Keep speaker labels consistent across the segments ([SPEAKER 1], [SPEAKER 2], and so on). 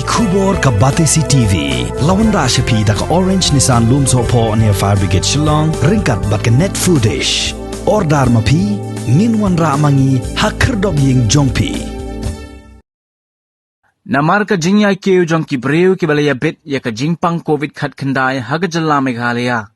[SPEAKER 1] Kubor ka Batesi TV. Lawan Rashapi da ka Orange Nissan Looms Hopo near Fire Brigade Shillong. Ringkat bat ka net footage. Ordar mapi. Minwan ra mangi hakerdog ying jongpi.
[SPEAKER 2] Namar ka jing ya keu jong ki breu ki balaya bit ya ka jing pang COVID khat khandai haga jalla Meghalaya.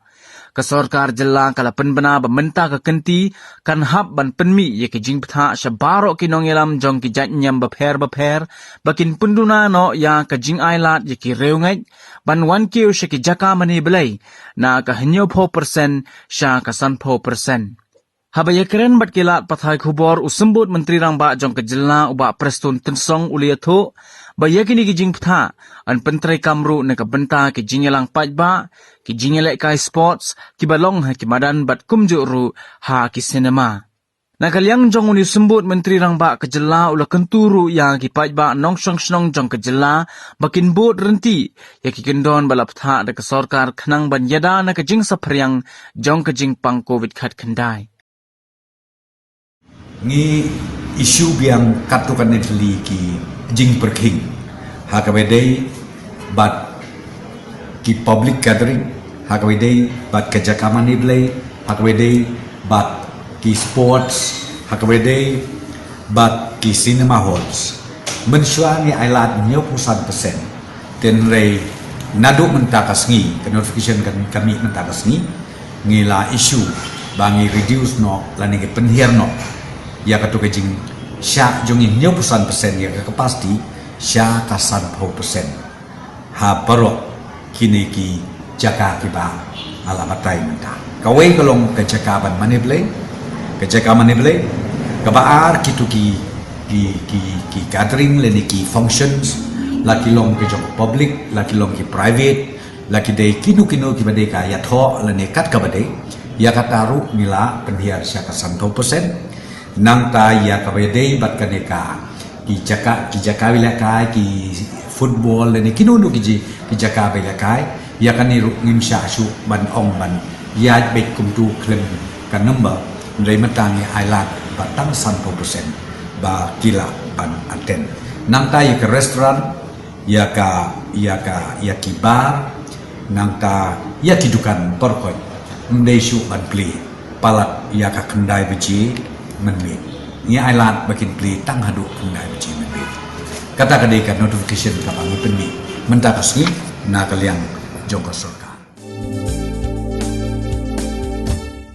[SPEAKER 2] Ka sarkar jalla kala penbana ba menta ka kenti kan hab ban penmi ya ki jing ptha shabaro ki nongelam jong ki janyam ba pher bakin punduna no ya ka jing ailat ya ki reungai ban wan keu shaki jaka mani belai na ka hanyo 4% sha ka san 4%. Habaya keren bat kilat pathai khubor usembut menteri rangba jong ke jilla uba prestun tensong uliatho baya kini ki jing ptha an pentrai kamru ne ka benta ki jingelang pajba ki jingelek kai sports ki balong ha ki madan bat kumjuru ha ki cinema nakaliang jong uni sembut menteri rangba ke jilla ula kenturu yang ki pajba nong snong jong ke jilla bakin bot renti ya ki kendon bala ptha de ke sarkar khnang ban yada na ka jing saphriang jong ke jing pang covid khat khandai
[SPEAKER 3] Ni isu yang katukan netli ki jing perking hakawedei bat ki public gathering hakawedei bat kejakaman iblay hakawedei bat ki sports hakawedei bat ki cinema halls mensuangi ailat 90% tenrei nadu mentakas ngi ke notification kami mentakas ngi ngila isu bangi reduce no lani ke penhiar no ya katu kejing sya jongin 90% ya kepasti sya kasan 10% ha parok kini ki jaka kiba alamatai menta kawai kalong ke jakaban maneble kabaar kitu ki gathering leni ki functions laki long ke jok public laki long ki private laki dei kinu ki bade ka ya tho leni kat ka bade ya kataru nila penhiar sya kasan 10% nang ta ya kabedei bat kaneka ki jaka wilakai ki football ni kinunu ki jaka wilakai ya kaniru ngimsha su ban ong ban ya be kumtu klem kan number ndai matang ya ailat batang 100% ba kila ban aten nang ta ya ke restoran ya ki bar nang ta ya ki dukan torkoi ndai su ban pli palat ya ka kendai biji menbit. Ia ailat bakin pli tang hadu kendai biji menbit. Kata kadai notification kapangi penmi. Mentakasni na kaliang jongkos surga.